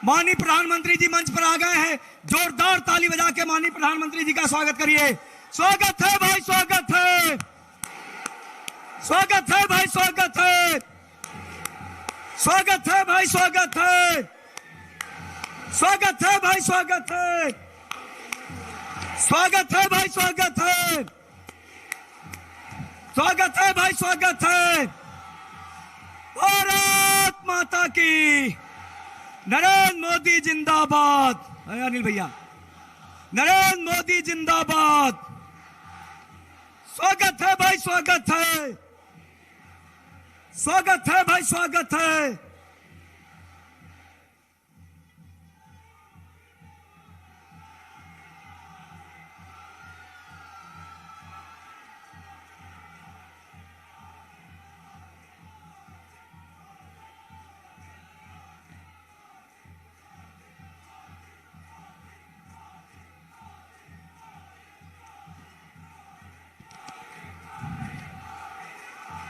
माननीय प्रधानमंत्री जी मंच पर आ गए हैं। जोरदार ताली बजा के माननीय प्रधानमंत्री जी का स्वागत करिए। स्वागत है भाई, स्वागत है, स्वागत है भाई, स्वागत है, स्वागत है भाई, स्वागत है, स्वागत है भाई, स्वागत है, स्वागत है भाई, स्वागत है, स्वागत है भाई, स्वागत है। भारत माता की, नरेंद्र मोदी जिंदाबाद। अनिल भैया, नरेंद्र मोदी जिंदाबाद। स्वागत है भाई, स्वागत है, स्वागत है भाई, स्वागत है।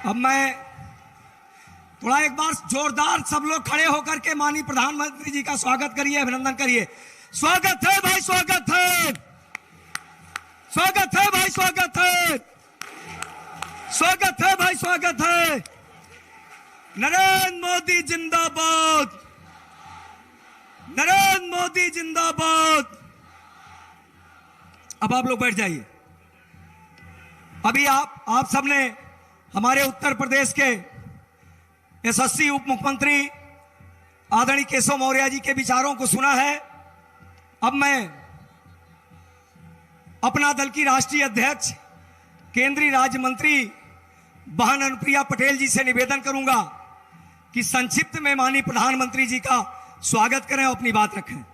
अब मैं थोड़ा एक बार जोरदार सब लोग खड़े होकर के माननीय प्रधानमंत्री जी का स्वागत करिए, अभिनंदन करिए। स्वागत है भाई, स्वागत है, स्वागत है भाई, स्वागत है, स्वागत है भाई, स्वागत है। नरेंद्र मोदी जिंदाबाद, नरेंद्र मोदी जिंदाबाद। अब आप लोग बैठ जाइए। अभी आप सबने हमारे उत्तर प्रदेश के यशस्वी उप मुख्यमंत्री आदरणीय केशव मौर्य जी के विचारों को सुना है। अब मैं अपना दल की राष्ट्रीय अध्यक्ष केंद्रीय राज्य मंत्री बहन अनुप्रिया पटेल जी से निवेदन करूंगा कि संक्षिप्त में माननीय प्रधानमंत्री जी का स्वागत करें और अपनी बात रखें।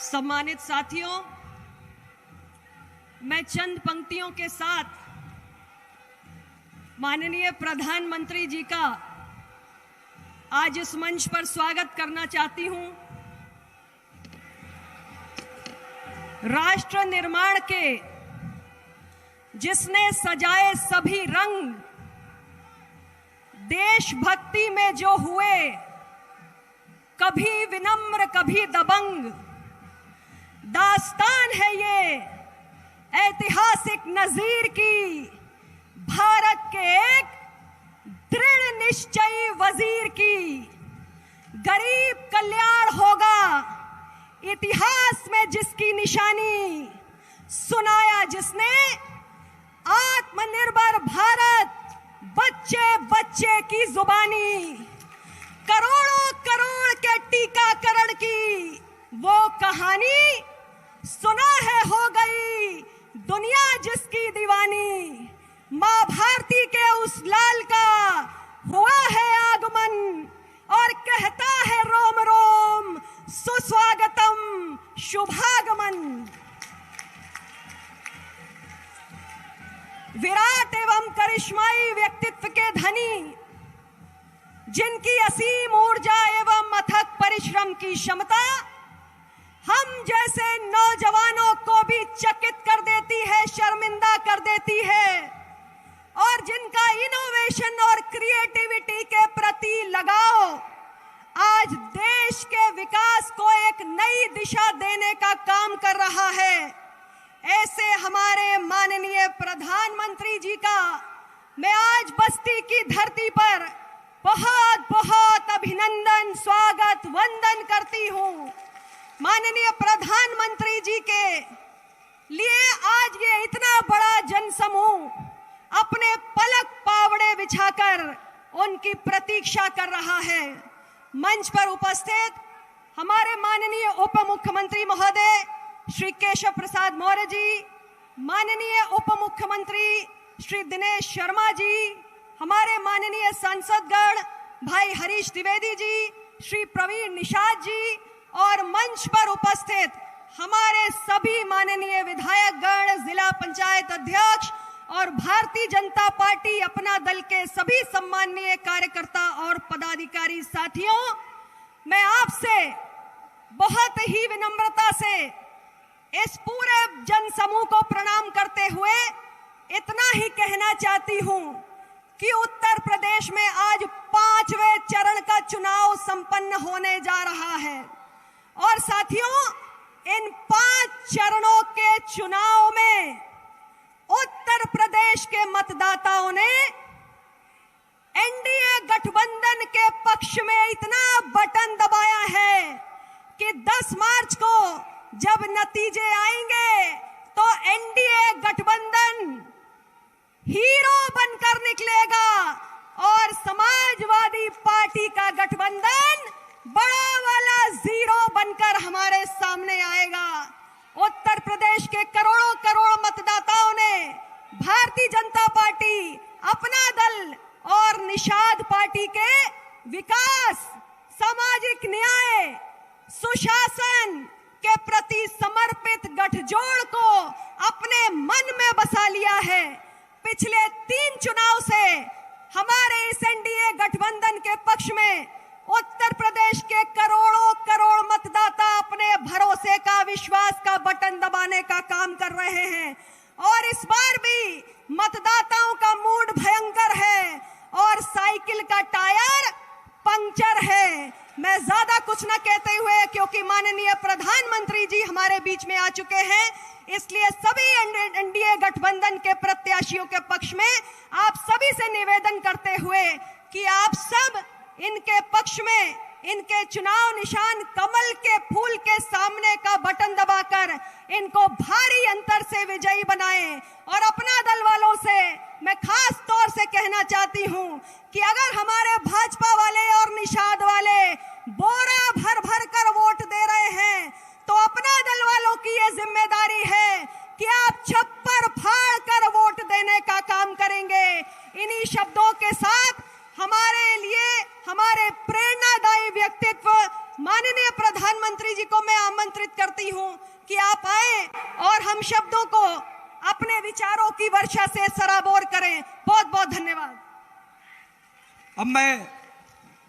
सम्मानित साथियों, मैं चंद पंक्तियों के साथ माननीय प्रधानमंत्री जी का आज इस मंच पर स्वागत करना चाहती हूं। राष्ट्र निर्माण के जिसने सजाए सभी रंग, देशभक्ति में जो हुए कभी विनम्र कभी दबंग, दास्तान है ये ऐतिहासिक नजीर की, भारत के एक दृढ़ निश्चयी वजीर की। गरीब कल्याण होगा इतिहास में जिसकी निशानी, सुनाया जिसने आत्मनिर्भर भारत बच्चे बच्चे की जुबानी। करोड़ों करोड़ के टीकाकरण की वो कहानी, सुना है हो गई दुनिया जिसकी दीवानी। मां भारती के उस लाल का हुआ है आगमन और कहता है रोम रोम सुस्वागतम शुभागमन। विराट एवं करिश्माई व्यक्तित्व के धनी, जिनकी असीम ऊर्जा एवं अथक परिश्रम की क्षमता हम जैसे नौजवानों को भी चकित कर देती है, शर्मिंदा कर देती है, और जिनका इनोवेशन और क्रिएटिविटी के प्रति लगाव आज देश के विकास को एक नई दिशा देने का काम कर रहा है। ऐसे हमारे माननीय प्रधानमंत्री जी का मैं आज बस्ती की धरती पर बहुत बहुत अभिनंदन, स्वागत, वंदन करती हूं। माननीय प्रधानमंत्री जी के लिए आज ये इतना बड़ा जनसमूह अपने पलक पावड़े बिछाकर उनकी प्रतीक्षा कर रहा है। मंच पर उपस्थित हमारे माननीय उप मुख्यमंत्री महोदय श्री केशव प्रसाद मौर्य जी, माननीय उप मुख्यमंत्री श्री दिनेश शर्मा जी, हमारे माननीय सांसदगण भाई हरीश द्विवेदी जी, श्री प्रवीण निषाद जी, और मंच पर उपस्थित हमारे सभी माननीय विधायकगण, जिला पंचायत अध्यक्ष और भारतीय जनता पार्टी अपना दल के सभी सम्माननीय कार्यकर्ता और पदाधिकारी साथियों, मैं आपसे बहुत ही विनम्रता से इस पूरे जनसमूह को प्रणाम करते हुए इतना ही कहना चाहती हूं कि उत्तर प्रदेश में आज 5वें चरण का चुनाव संपन्न होने जा रहा है और साथियों, इन 5 चरणों के चुनाव में उत्तर प्रदेश के मतदाताओं ने एनडीए गठबंधन के पक्ष में इतना बटन दबाया है कि 10 मार्च को जब नतीजे आएंगे तो एनडीए गठबंधन हीरो बनकर निकलेगा और समाजवादी पार्टी का गठबंधन बड़ा वाला जीरो बनकर हमारे सामने आएगा। उत्तर प्रदेश के करोड़ों करोड़ मतदाताओं ने भारतीय जनता पार्टी, अपना दल और निषाद पार्टी के विकास, सामाजिक न्याय, सुशासन के प्रति समर्पित गठजोड़ को अपने मन में बसा लिया है। पिछले 3 चुनाव से हमारे इस एनडीए गठबंधन के पक्ष में उत्तर प्रदेश के करोड़ों करोड़ मतदाता अपने भरोसे का, विश्वास का बटन दबाने का काम कर रहे हैं और इस बार भी मतदाताओं का मूड भयंकर है और साइकिल का टायर पंक्चर है। मैं ज्यादा कुछ न कहते हुए, क्योंकि माननीय प्रधानमंत्री जी हमारे बीच में आ चुके हैं, इसलिए सभी एनडीए गठबंधन के प्रत्याशियों के पक्ष में आप सभी से निवेदन करते हुए कि आप सब इनके पक्ष में इनके चुनाव निशान कमल के फूल के सामने का बटन दबाकर इनको भारी अंतर से विजयी बनाएं। और अपना दल वालों से मैं खास तौर से कहना चाहती हूं कि अगर हमारे भाजपा वाले और निषाद वाले बोरा भर भर कर वोट दे रहे हैं तो अपना दल वालों की ये जिम्मेदारी है कि आप छप्पर फाड़ कर वोट देने का काम करेंगे। इन्हीं शब्दों के साथ हमारे लिए हमारे प्रेरणादायी व्यक्तित्व माननीय प्रधानमंत्री जी को मैं आमंत्रित करती हूं कि आप आए और हम शब्दों को अपने विचारों की वर्षा से सराबोर करें। बहुत बहुत धन्यवाद। अब मैं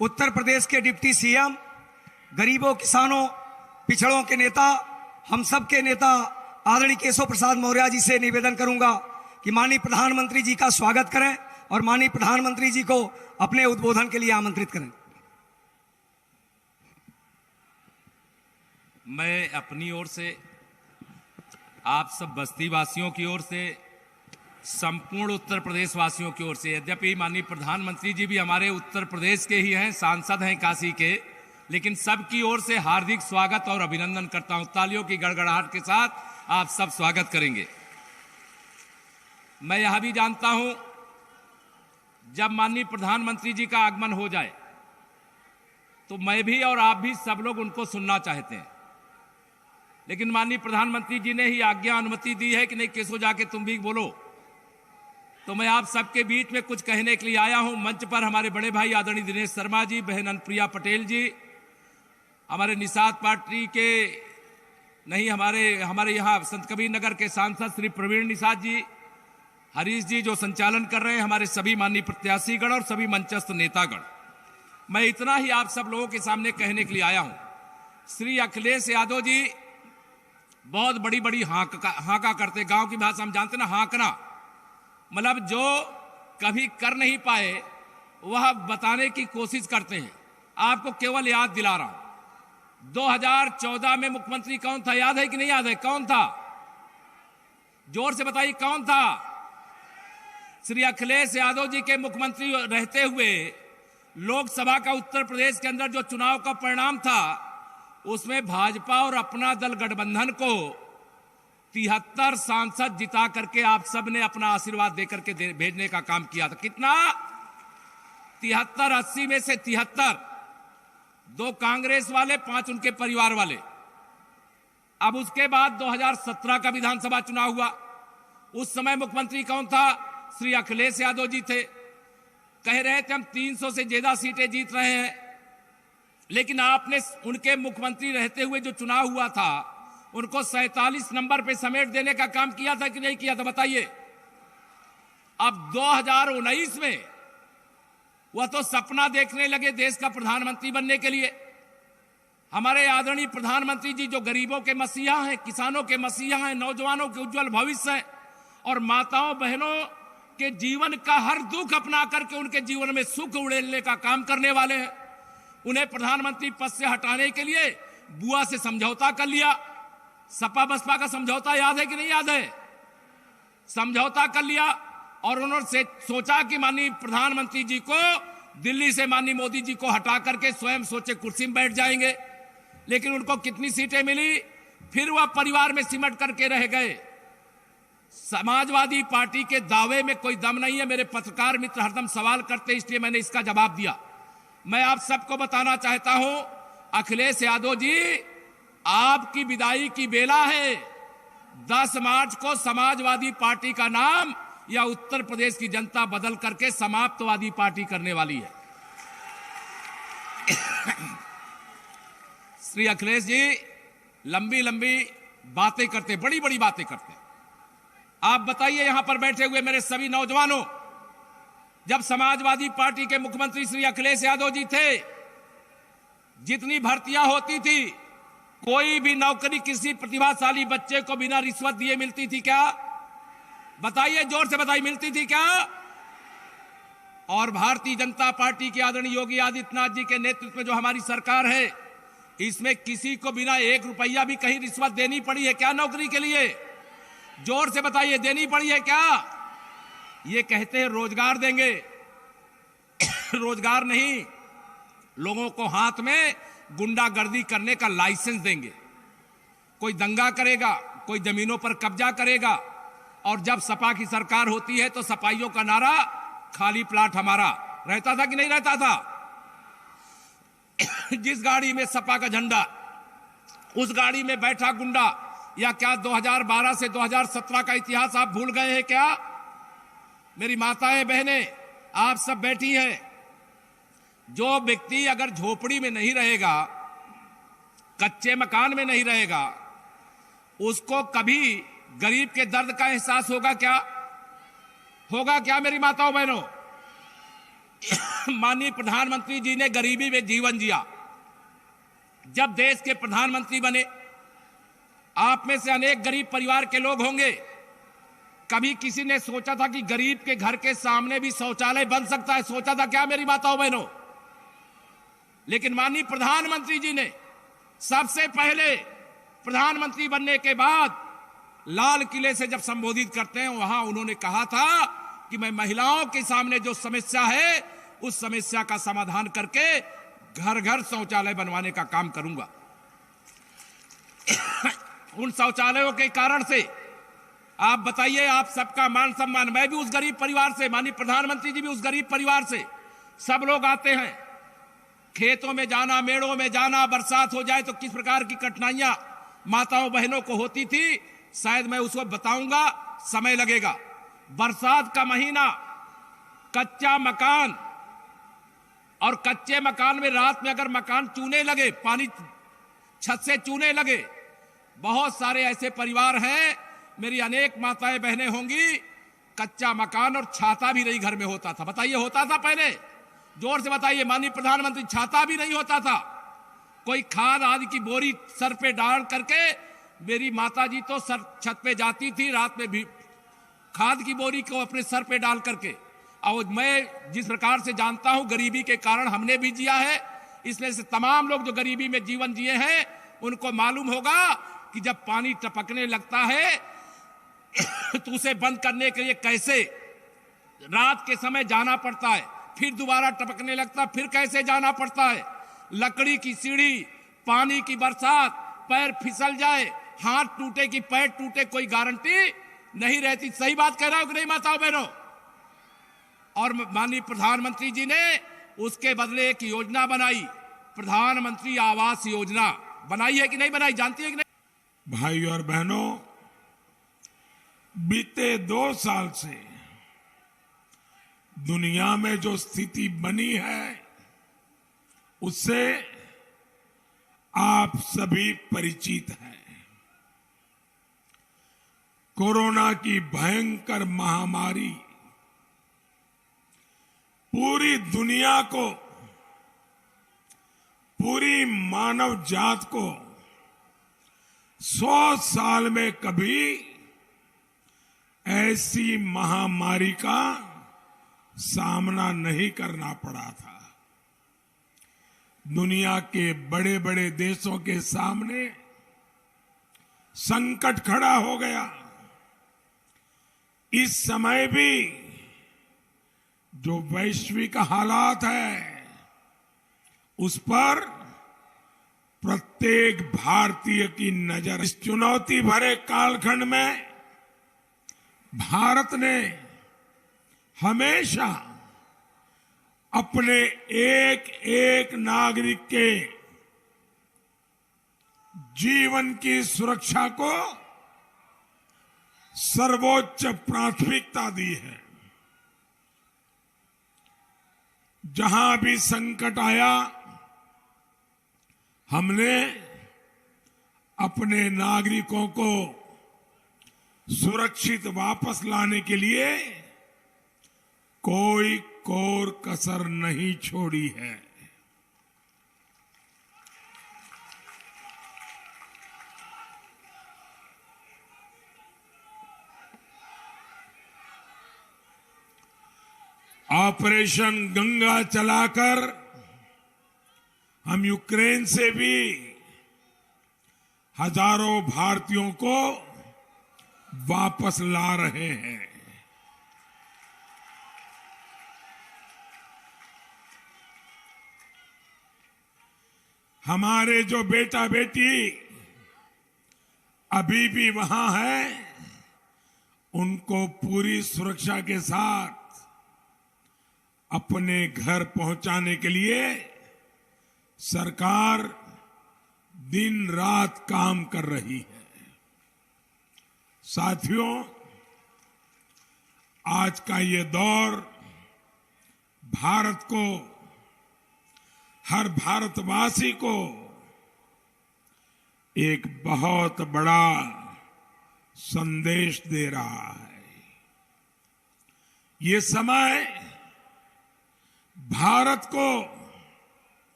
उत्तर प्रदेश के डिप्टी सीएम, गरीबों, किसानों, पिछड़ों के नेता, हम सब के नेता आदरणीय केशव प्रसाद मौर्य जी से निवेदन करूंगा कि माननीय प्रधानमंत्री जी का स्वागत करें और माननीय प्रधानमंत्री जी को अपने उद्बोधन के लिए आमंत्रित करें। मैं अपनी ओर से, आप सब बस्ती वासियों की ओर से, संपूर्ण उत्तर प्रदेश वासियों की ओर से, यद्यपि माननीय प्रधानमंत्री जी भी हमारे उत्तर प्रदेश के ही हैं, सांसद हैं काशी के, लेकिन सबकी ओर से हार्दिक स्वागत और अभिनंदन करता हूं। तालियों की गड़गड़ाहट के साथ आप सब स्वागत करेंगे। मैं यह भी जानता हूं जब माननीय प्रधानमंत्री जी का आगमन हो जाए तो मैं भी और आप भी सब लोग उनको सुनना चाहते हैं, लेकिन माननीय प्रधानमंत्री जी ने ही आज्ञा अनुमति दी है कि नहीं केशव जाके तुम भी बोलो। तो मैं आप सबके बीच में कुछ कहने के लिए आया हूं। मंच पर हमारे बड़े भाई आदरणीय दिनेश शर्मा जी, बहन अनुप्रिया पटेल जी, हमारे निषाद पार्टी के नहीं हमारे यहाँ संत कबीर नगर के सांसद श्री प्रवीण निषाद जी, हरीश जी जो संचालन कर रहे हैं, हमारे सभी माननीय प्रत्याशीगण और सभी मंचस्थ नेतागण, मैं इतना ही आप सब लोगों के सामने कहने के लिए आया हूं। श्री अखिलेश यादव जी बहुत बड़ी बड़ी हांका करते, गांव की भाषा हम जानते ना, हांकना, मतलब जो कभी कर नहीं पाए वह बताने की कोशिश करते हैं। आपको केवल याद दिला रहा हूं, 2014 में मुख्यमंत्री कौन था, याद है कि नहीं याद है? कौन था? जोर से बताइए कौन था? श्री अखिलेश यादव जी के मुख्यमंत्री रहते हुए लोकसभा का उत्तर प्रदेश के अंदर जो चुनाव का परिणाम था उसमें भाजपा और अपना दल गठबंधन को 73 सांसद जिता करके आप सब ने अपना आशीर्वाद देकर के भेजने का काम किया था। कितना? 73, 80 में से 73, 2 कांग्रेस वाले, 5 उनके परिवार वाले। अब उसके बाद 2017 का विधानसभा चुनाव हुआ, उस समय मुख्यमंत्री कौन था? श्री अखिलेश यादव जी थे। कह रहे थे हम 300 से ज्यादा सीटें जीत रहे हैं, लेकिन आपने उनके मुख्यमंत्री रहते हुए जो चुनाव हुआ था उनको 47 नंबर पे समेट देने का काम किया था कि नहीं किया था? बताइए। अब 2019 में वह तो सपना देखने लगे देश का प्रधानमंत्री बनने के लिए। हमारे आदरणीय प्रधानमंत्री जी जो गरीबों के मसीहा हैं, किसानों के मसीहा हैं, नौजवानों के उज्जवल भविष्य हैं और माताओं बहनों के जीवन का हर दुख अपना करके उनके जीवन में सुख उड़ेलने का काम करने वाले हैं, उन्हें प्रधानमंत्री पद से हटाने के लिए बुआ से समझौता कर लिया। सपा बसपा का समझौता याद है कि नहीं याद है? समझौता कर लिया और उन्होंने सोचा कि माननीय प्रधानमंत्री जी को दिल्ली से माननीय मोदी जी को हटा करके स्वयं सोचे कुर्सी में बैठ जाएंगे, लेकिन उनको कितनी सीटें मिली? फिर वह परिवार में सिमट करके रह गए। समाजवादी पार्टी के दावे में कोई दम नहीं है। मेरे पत्रकार मित्र हरदम सवाल करते, इसलिए मैंने इसका जवाब दिया। मैं आप सबको बताना चाहता हूं, अखिलेश यादव जी, आपकी विदाई की बेला है। 10 मार्च को समाजवादी पार्टी का नाम या उत्तर प्रदेश की जनता बदल करके समाप्तवादी पार्टी करने वाली है। श्री अखिलेश जी लंबी लंबी बातें करते, बड़ी बड़ी बातें करते। आप बताइए यहां पर बैठे हुए मेरे सभी नौजवानों, जब समाजवादी पार्टी के मुख्यमंत्री श्री अखिलेश यादव जी थे, जितनी भर्तियां होती थी, कोई भी नौकरी किसी प्रतिभाशाली बच्चे को बिना रिश्वत दिए मिलती थी क्या? बताइए, जोर से बताइए, मिलती थी क्या? और भारतीय जनता पार्टी के आदरणीय योगी आदित्यनाथ जी के नेतृत्व में जो हमारी सरकार है, इसमें किसी को बिना 1 रुपया भी कहीं रिश्वत देनी पड़ी है क्या नौकरी के लिए? जोर से बताइए, देनी पड़ी है क्या? ये कहते हैं रोजगार देंगे। रोजगार नहीं, लोगों को हाथ में गुंडागर्दी करने का लाइसेंस देंगे। कोई दंगा करेगा, कोई जमीनों पर कब्जा करेगा, और जब सपा की सरकार होती है तो सपाइयों का नारा खाली प्लाट हमारा रहता था कि नहीं रहता था? जिस गाड़ी में सपा का झंडा, उस गाड़ी में बैठा गुंडा। या क्या 2012 से 2017 का इतिहास आप भूल गए हैं क्या? मेरी माताएं बहनें आप सब बैठी हैं, जो व्यक्ति अगर झोपड़ी में नहीं रहेगा, कच्चे मकान में नहीं रहेगा, उसको कभी गरीब के दर्द का एहसास होगा क्या? होगा क्या मेरी माताओं बहनों? माननीय प्रधानमंत्री जी ने गरीबी में जीवन जिया। जब देश के प्रधानमंत्री बने, आप में से अनेक गरीब परिवार के लोग होंगे, कभी किसी ने सोचा था कि गरीब के घर के सामने भी शौचालय बन सकता है? सोचा था क्या मेरी माताओं बहनों? लेकिन माननीय प्रधानमंत्री जी ने सबसे पहले प्रधानमंत्री बनने के बाद लाल किले से जब संबोधित करते हैं, वहां उन्होंने कहा था कि मैं महिलाओं के सामने जो समस्या है, उस समस्या का समाधान करके घर घर शौचालय बनवाने का काम करूंगा। उन शौचालयों के कारण से आप बताइए, आप सबका मान सम्मान, मैं भी उस गरीब परिवार से, माननीय प्रधानमंत्री जी भी उस गरीब परिवार से, सब लोग आते हैं। खेतों में जाना, मेड़ों में जाना, बरसात हो जाए तो किस प्रकार की कठिनाइयां माताओं बहनों को होती थी, शायद मैं उसको बताऊंगा, समय लगेगा। बरसात का महीना, कच्चा मकान, और कच्चे मकान में रात में अगर मकान चूने लगे, पानी छत से चूने लगे, बहुत सारे ऐसे परिवार हैं, मेरी अनेक माताएं बहनें होंगी, कच्चा मकान और छाता भी नहीं घर में होता था। बताइए, होता था पहले? जोर से बताइए माननीय प्रधानमंत्री, छाता भी नहीं होता था। कोई खाद आदि की बोरी सर पे डाल करके मेरी माताजी तो सर छत पे जाती थी, रात में भी खाद की बोरी को अपने सर पे डाल करके। और मैं जिस प्रकार से जानता हूं, गरीबी के कारण हमने भी जिया है, इसलिए से तमाम लोग जो गरीबी में जीवन जिए हैं, उनको मालूम होगा कि जब पानी टपकने लगता है तो उसे बंद करने के लिए कैसे रात के समय जाना पड़ता है, फिर दोबारा टपकने लगता, फिर कैसे जाना पड़ता है। लकड़ी की सीढ़ी, पानी की बरसात, पैर फिसल जाए, हाथ टूटे कि पैर टूटे, कोई गारंटी नहीं रहती। सही बात कह रहा हूं कि नहीं माताओं बहनों? और माननीय प्रधानमंत्री जी ने उसके बदले एक योजना बनाई, प्रधानमंत्री आवास योजना। बनाई है कि नहीं बनाई, जानती है कि नहीं? भाई और बहनों, बीते 2 साल से दुनिया में जो स्थिति बनी है, उससे आप सभी परिचित हैं। कोरोना की भयंकर महामारी पूरी दुनिया को पूरी मानव जात को 100 साल में कभी ऐसी महामारी का सामना नहीं करना पड़ा था। दुनिया के बड़े बड़े देशों के सामने संकट खड़ा हो गया। इस समय भी जो वैश्विक हालात है उस पर प्रत्येक भारतीय की नजर। इस चुनौती भरे कालखंड में भारत ने हमेशा अपने एक एक नागरिक के जीवन की सुरक्षा को सर्वोच्च प्राथमिकता दी है। जहां भी संकट आया, हमने अपने नागरिकों को सुरक्षित वापस लाने के लिए कोई कोर कसर नहीं छोड़ी है। ऑपरेशन गंगा चलाकर हम यूक्रेन से भी हजारों भारतीयों को वापस ला रहे हैं। हमारे जो बेटा बेटी अभी भी वहां हैं, उनको पूरी सुरक्षा के साथ अपने घर पहुंचाने के लिए सरकार दिन रात काम कर रही है। साथियों, आज का ये दौर भारत को, हर भारतवासी को एक बहुत बड़ा संदेश दे रहा है। ये समय भारत को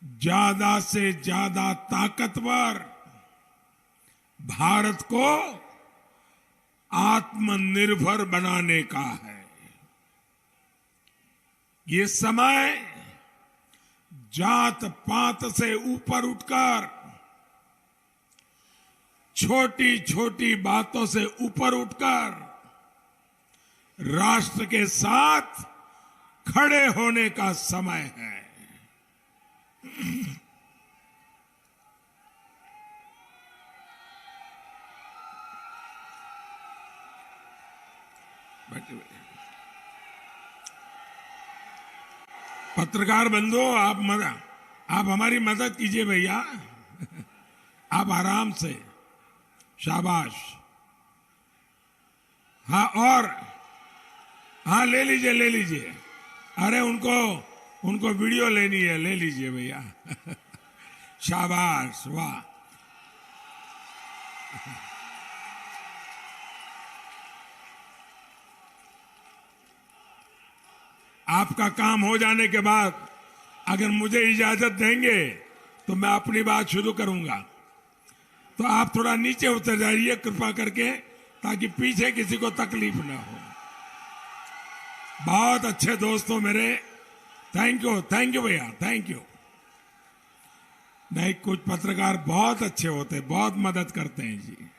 ज्यादा से ज्यादा ताकतवर, भारत को आत्मनिर्भर बनाने का है। ये समय जात पात से ऊपर उठकर, छोटी छोटी बातों से ऊपर उठकर राष्ट्र के साथ खड़े होने का समय है। पत्रकार बंधुओं, आप हमारी मदद कीजिए भैया। आप आराम से, शाबाश। हाँ, और हाँ, ले लीजिए ले लीजिए। अरे उनको वीडियो लेनी है, ले लीजिए भैया। शाबाश, वाह। आपका काम हो जाने के बाद अगर मुझे इजाजत देंगे तो मैं अपनी बात शुरू करूंगा। तो आप थोड़ा नीचे उतर जाइए कृपा करके, ताकि पीछे किसी को तकलीफ ना हो। बहुत अच्छे दोस्तों मेरे, थैंक यू भैया, थैंक यू। नहीं, कुछ पत्रकार बहुत अच्छे होते, बहुत मदद करते हैं जी।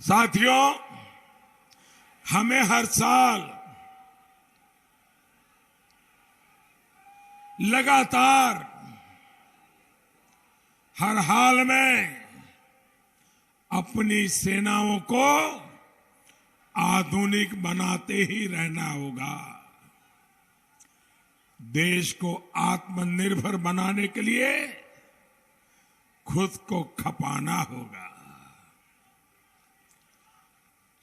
साथियों, हमें हर साल लगातार, हर हाल में अपनी सेनाओं को आधुनिक बनाते ही रहना होगा। देश को आत्मनिर्भर बनाने के लिए खुद को खपाना होगा।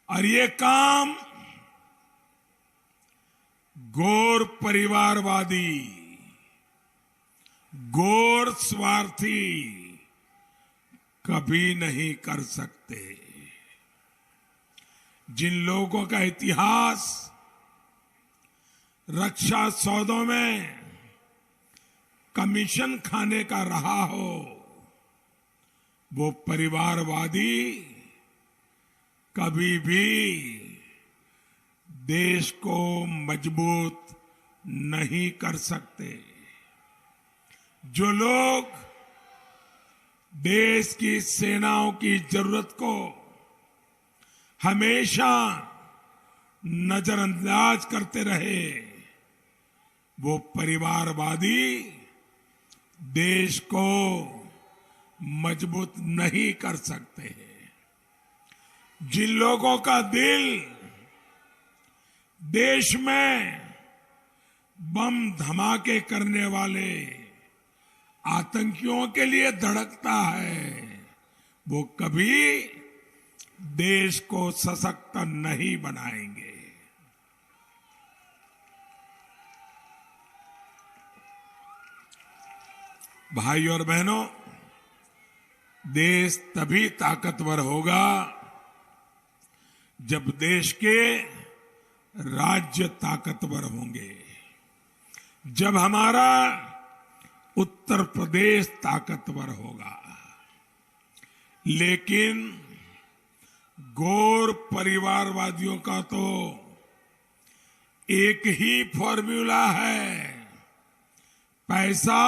और ये काम गैर परिवारवादी, गैर स्वार्थी कभी नहीं कर सकते। जिन लोगों का इतिहास रक्षा सौदों में कमीशन खाने का रहा हो, वो परिवारवादी कभी भी देश को मजबूत नहीं कर सकते। जो लोग देश की सेनाओं की जरूरत को हमेशा नजरअंदाज करते रहे, वो परिवारवादी देश को मजबूत नहीं कर सकते। जिन लोगों का दिल देश में बम धमाके करने वाले आतंकियों के लिए धड़कता है, वो कभी देश को सशक्त नहीं बनाएंगे। भाई और बहनों, देश तभी ताकतवर होगा जब देश के राज्य ताकतवर होंगे, जब हमारा उत्तर प्रदेश ताकतवर होगा। लेकिन गौर परिवारवादियों का तो एक ही फॉर्मूला है, पैसा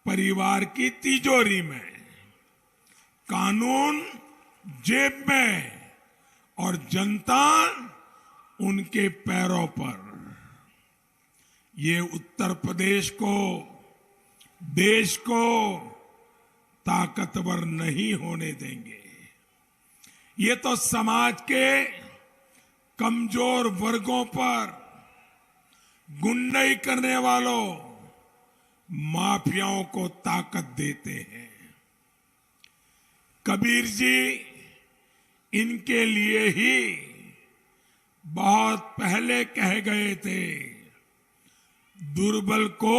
परिवार की तिजोरी में, कानून जेब में और जनता उनके पैरों पर। ये उत्तर प्रदेश को, देश को ताकतवर नहीं होने देंगे। ये तो समाज के कमजोर वर्गों पर गुंडाई करने वालों, माफियाओं को ताकत देते हैं। कबीर जी इनके लिए ही बहुत पहले कह गए थे, दुर्बल को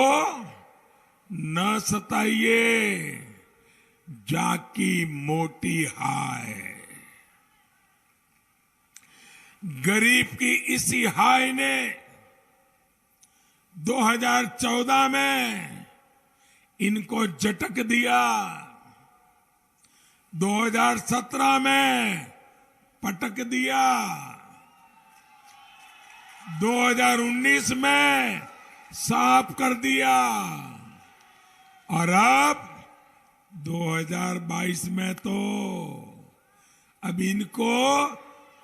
न सताइए, जाकी मोटी हाय। गरीब की इसी हाय ने 2014 में इनको झटक दिया, 2017 में पटक दिया, 2019 में साफ कर दिया और अब 2022 में तो अब इनको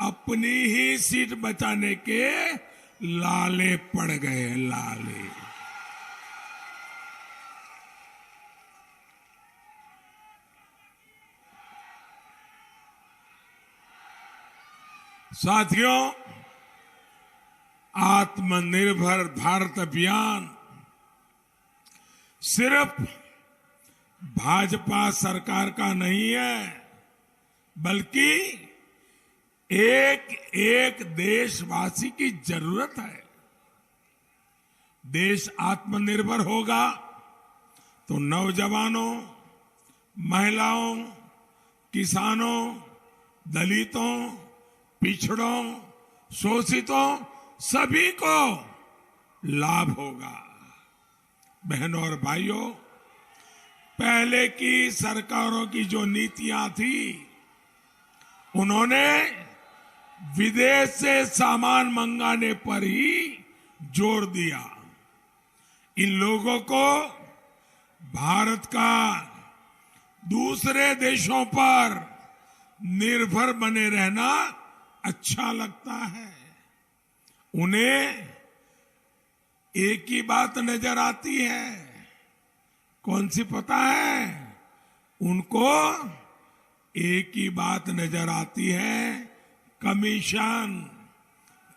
अपनी ही सीट बचाने के लाले पड़ गए, लाले। साथियों, आत्मनिर्भर भारत अभियान सिर्फ भाजपा सरकार का नहीं है, बल्कि एक एक देशवासी की जरूरत है। देश आत्मनिर्भर होगा तो नौजवानों, महिलाओं, किसानों, दलितों, पिछड़ों, शोषितों सभी को लाभ होगा। बहनों और भाइयों, पहले की सरकारों की जो नीतियां थी, उन्होंने विदेश से सामान मंगाने पर ही जोर दिया। इन लोगों को भारत का दूसरे देशों पर निर्भर बने रहना अच्छा लगता है। उन्हें एक ही बात नजर आती है, कौन सी पता है? उनको एक ही बात नजर आती है, कमीशन,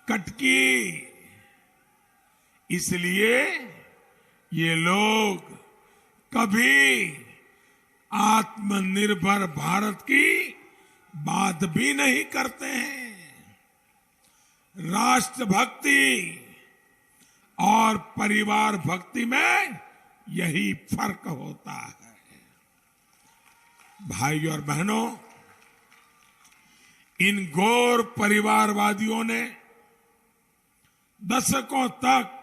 कटकी। इसलिए ये लोग कभी आत्मनिर्भर भारत की बात भी नहीं करते हैं। राष्ट्रभक्ति और परिवार भक्ति में यही फर्क होता है। भाई और बहनों, इन घोर परिवारवादियों ने दशकों तक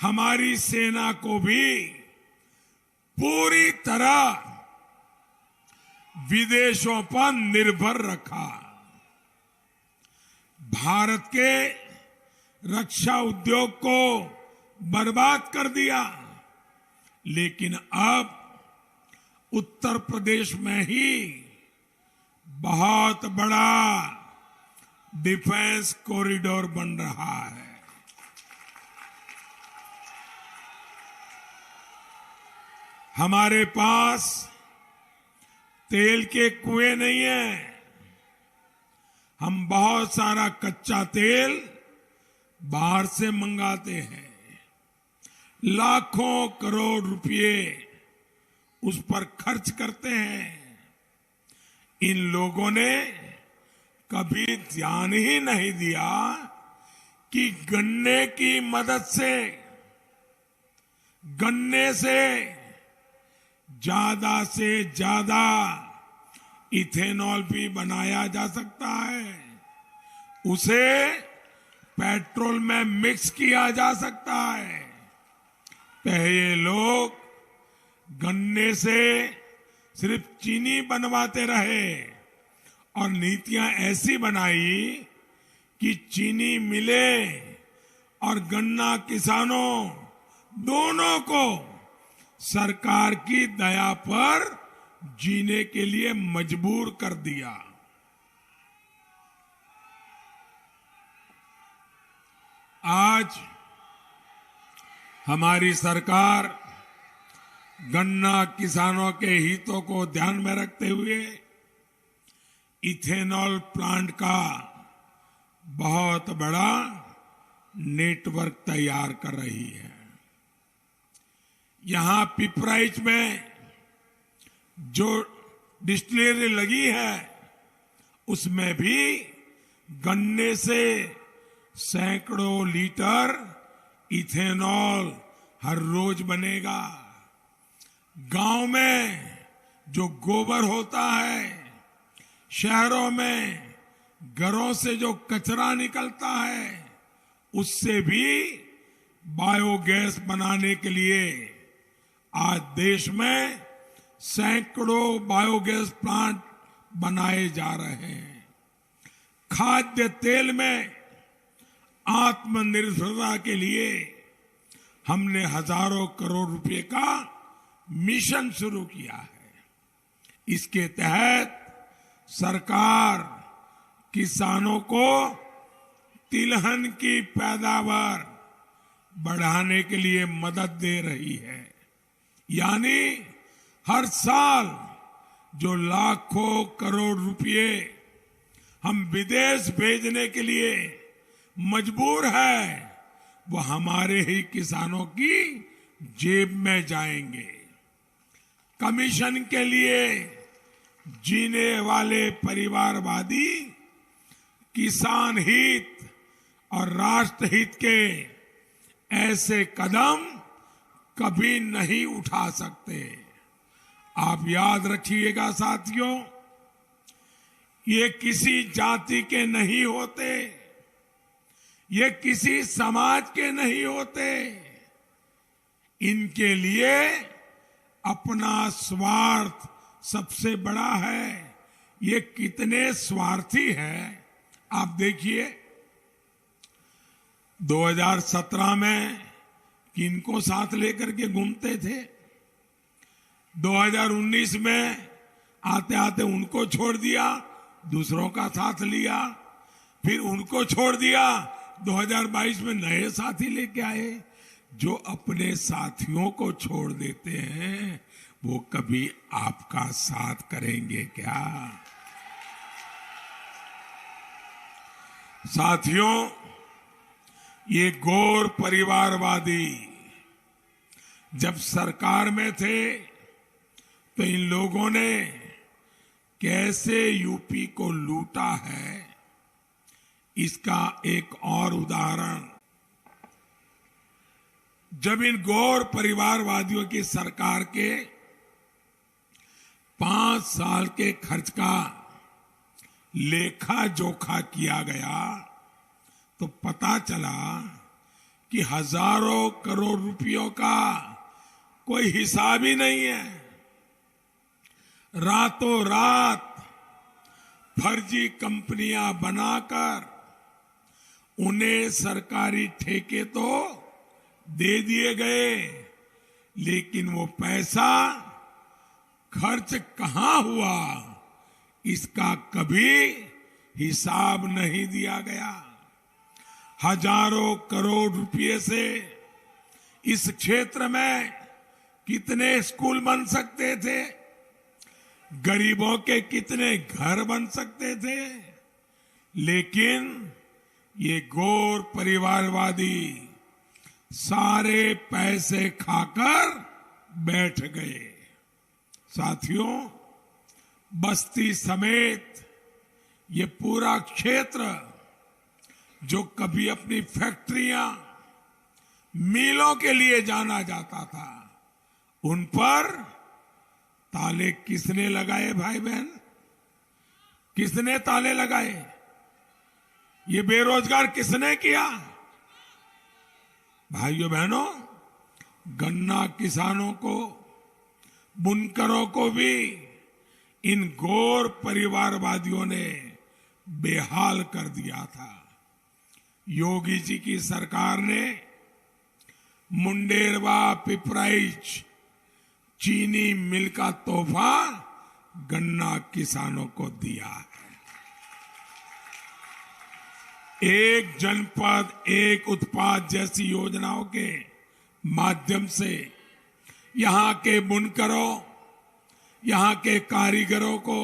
हमारी सेना को भी पूरी तरह विदेशों पर निर्भर रखा। भारत के रक्षा उद्योग को बर्बाद कर दिया। लेकिन अब उत्तर प्रदेश में ही बहुत बड़ा डिफेंस कॉरिडोर बन रहा है। हमारे पास तेल के कुएं नहीं है। हम बहुत सारा कच्चा तेल बाहर से मंगाते हैं। लाखों करोड़ रुपए उस पर खर्च करते हैं। इन लोगों ने कभी ध्यान ही नहीं दिया कि गन्ने की मदद से, गन्ने से ज्यादा इथेनॉल भी बनाया जा सकता है। उसे पेट्रोल में मिक्स किया जा सकता है। पहले लोग गन्ने से सिर्फ चीनी बनवाते रहे और नीतियां ऐसी बनाई कि चीनी मिले और गन्ना किसानों दोनों को सरकार की दया पर जीने के लिए मजबूर कर दिया। आज हमारी सरकार गन्ना किसानों के हितों को ध्यान में रखते हुए इथेनॉल प्लांट का बहुत बड़ा नेटवर्क तैयार कर रही है। यहां पिपराइच में जो डिस्टिलरी लगी है उसमें भी गन्ने से सैकड़ों लीटर इथेनॉल हर रोज बनेगा। गांव में जो गोबर होता है, शहरों में घरों से जो कचरा निकलता है, उससे भी बायोगैस बनाने के लिए आज देश में सैकड़ों बायोगैस प्लांट बनाए जा रहे हैं। खाद्य तेल में आत्मनिर्भरता के लिए हमने हजारों करोड़ रुपए का मिशन शुरू किया है। इसके तहत सरकार किसानों को तिलहन की पैदावार बढ़ाने के लिए मदद दे रही है। यानी हर साल जो लाखों करोड़ रुपए हम विदेश भेजने के लिए मजबूर है, वो हमारे ही किसानों की जेब में जाएंगे। कमीशन के लिए जीने वाले परिवारवादी किसान हित और राष्ट्र हित के ऐसे कदम कभी नहीं उठा सकते। आप याद रखिएगा साथियों, ये किसी जाति के नहीं होते, ये किसी समाज के नहीं होते। इनके लिए अपना स्वार्थ सबसे बड़ा है। ये कितने स्वार्थी हैं आप देखिए। 2017 में किनको साथ लेकर के घूमते थे, 2019 में आते आते उनको छोड़ दिया, दूसरों का साथ लिया, फिर उनको छोड़ दिया, 2022 में नए साथी लेके आए। जो अपने साथियों को छोड़ देते हैं वो कभी आपका साथ करेंगे क्या? साथियों, ये गौर परिवारवादी जब सरकार में थे तो इन लोगों ने कैसे यूपी को लूटा है, इसका एक और उदाहरण। जब इन गौर परिवारवादियों की सरकार के 5 साल के खर्च का लेखा जोखा किया गया तो पता चला कि हजारों करोड़ रुपयों का कोई हिसाब ही नहीं है। रातों रात फर्जी कंपनियां बनाकर उन्हें सरकारी ठेके तो दे दिए गए, लेकिन वो पैसा खर्च कहां हुआ इसका कभी हिसाब नहीं दिया गया। हजारों करोड़ रुपए से इस क्षेत्र में कितने स्कूल बन सकते थे, गरीबों के कितने घर बन सकते थे, लेकिन ये घोर परिवारवादी सारे पैसे खाकर बैठ गए। साथियों, बस्ती समेत ये पूरा क्षेत्र जो कभी अपनी फैक्ट्रियां, मिलों के लिए जाना जाता था, उन पर ताले किसने लगाए भाई बहन? किसने ताले लगाए? ये बेरोजगार किसने किया? भाइयों बहनों, गन्ना किसानों को, बुनकरों को भी इन घोर परिवारवादियों ने बेहाल कर दिया था। योगी जी की सरकार ने मुंडेरवा पिपराइच चीनी मिल का तोहफा गन्ना किसानों को दिया है। एक जनपद एक उत्पाद जैसी योजनाओं के माध्यम से यहां के बुनकरों, यहां के कारीगरों को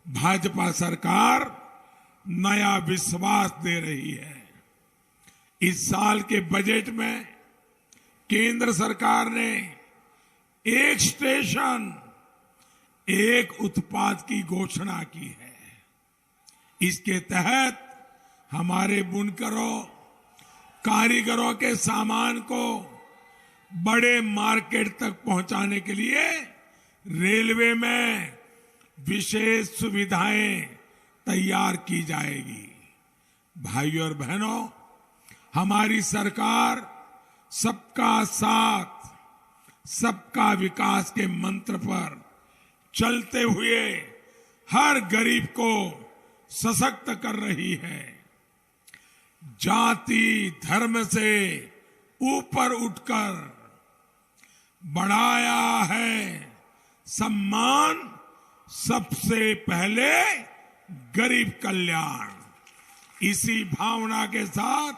भाजपा सरकार नया विश्वास दे रही है। इस साल के बजट में केंद्र सरकार ने एक स्टेशन एक उत्पाद की घोषणा की है। इसके तहत हमारे बुनकरों, कारीगरों के सामान को बड़े मार्केट तक पहुंचाने के लिए रेलवे में विशेष सुविधाएं तैयार की जाएगी। भाइयों और बहनों, हमारी सरकार सबका साथ, सबका विकास के मंत्र पर चलते हुए हर गरीब को सशक्त कर रही है। जाति धर्म से ऊपर उठकर बढ़ाया है सम्मान, सबसे पहले गरीब कल्याण। इसी भावना के साथ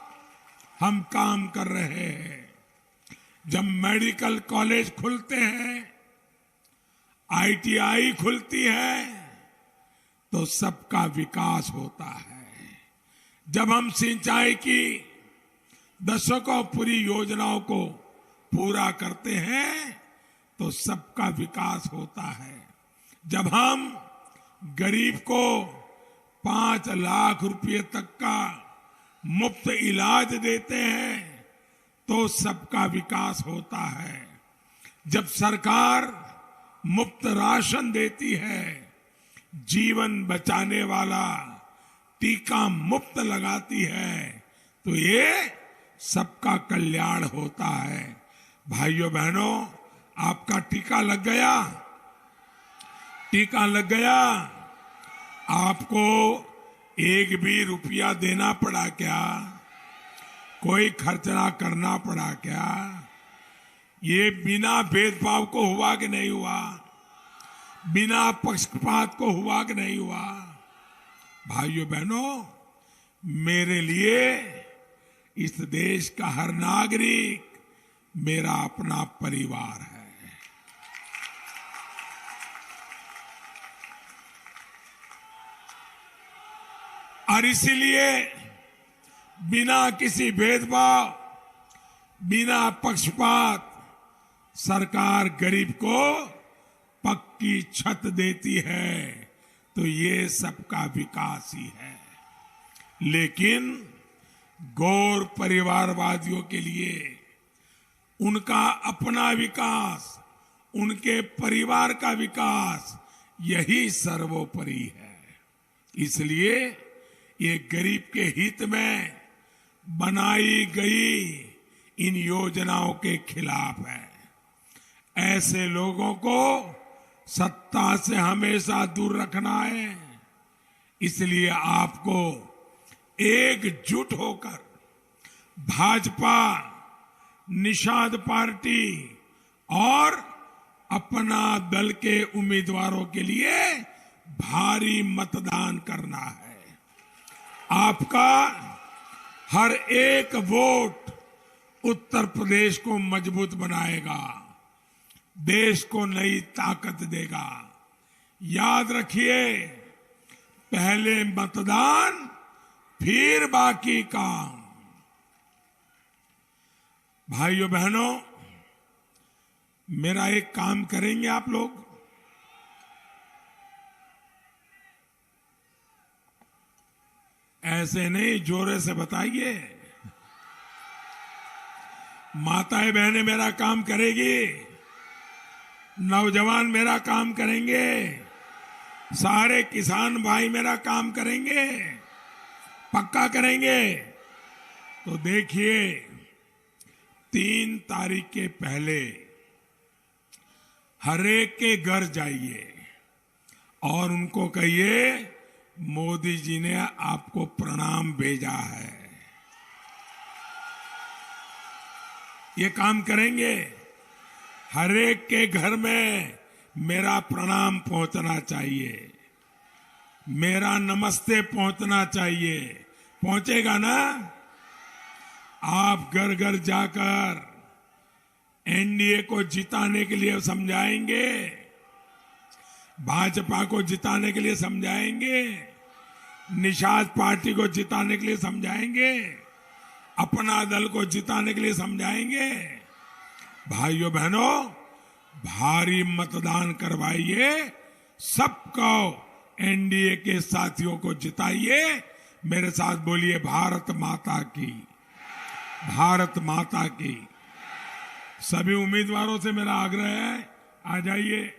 हम काम कर रहे हैं। जब मेडिकल कॉलेज खुलते हैं, ITI खुलती है, तो सबका विकास होता है। जब हम सिंचाई की दशकों पूरी योजनाओं को पूरा करते हैं, तो सबका विकास होता है। जब हम गरीब को 5 लाख रुपए तक का मुफ्त इलाज देते हैं, तो सबका विकास होता है। जब सरकार मुफ्त राशन देती है, जीवन बचाने वाला टीका मुफ्त लगाती है, तो ये सबका कल्याण होता है। भाइयों बहनों, आपका टीका लग गया? टीका लग गया? आपको एक भी रुपया देना पड़ा क्या? कोई खर्चना करना पड़ा क्या? ये बिना भेदभाव को हुआ कि नहीं हुआ? बिना पक्षपात को हुआ कि नहीं हुआ? भाइयों बहनों, मेरे लिए इस देश का हर नागरिक मेरा अपना परिवार है। और इसीलिए बिना किसी भेदभाव, बिना पक्षपात सरकार गरीब को पक्की छत देती है, तो ये सबका विकास ही है। लेकिन गौर परिवारवादियों के लिए उनका अपना विकास, उनके परिवार का विकास, यही सर्वोपरि है। इसलिए ये गरीब के हित में बनाई गई इन योजनाओं के खिलाफ है। ऐसे लोगों को सत्ता से हमेशा दूर रखना है। इसलिए आपको एकजुट होकर भाजपा, निषाद पार्टी और अपना दल के उम्मीदवारों के लिए भारी मतदान करना है। आपका हर एक वोट उत्तर प्रदेश को मजबूत बनाएगा, देश को नई ताकत देगा। याद रखिए, पहले मतदान फिर बाकी काम। भाइयों बहनों, मेरा एक काम करेंगे आप लोग? ऐसे नहीं, जोरे से बताइए। माताएं बहनें मेरा काम करेगी, नौजवान मेरा काम करेंगे, सारे किसान भाई मेरा काम करेंगे, पक्का करेंगे। तो देखिए, 3 तारीख के पहले हरेक के घर जाइए और उनको कहिए मोदी जी ने आपको प्रणाम भेजा है। ये काम करेंगे। हरेक के घर में मेरा प्रणाम पहुंचना चाहिए, मेरा नमस्ते पहुंचना चाहिए। पहुंचेगा ना? आप घर घर जाकर एनडीए को जिताने के लिए समझाएंगे, भाजपा को जिताने के लिए समझाएंगे, निषाद पार्टी को जिताने के लिए समझाएंगे, अपना दल को जिताने के लिए समझाएंगे। भाइयों बहनों, भारी मतदान करवाइए, सबको एनडीए के साथियों को जिताइए। मेरे साथ बोलिए, भारत माता की, भारत माता की। सभी उम्मीदवारों से मेरा आग्रह है, आ जाइए।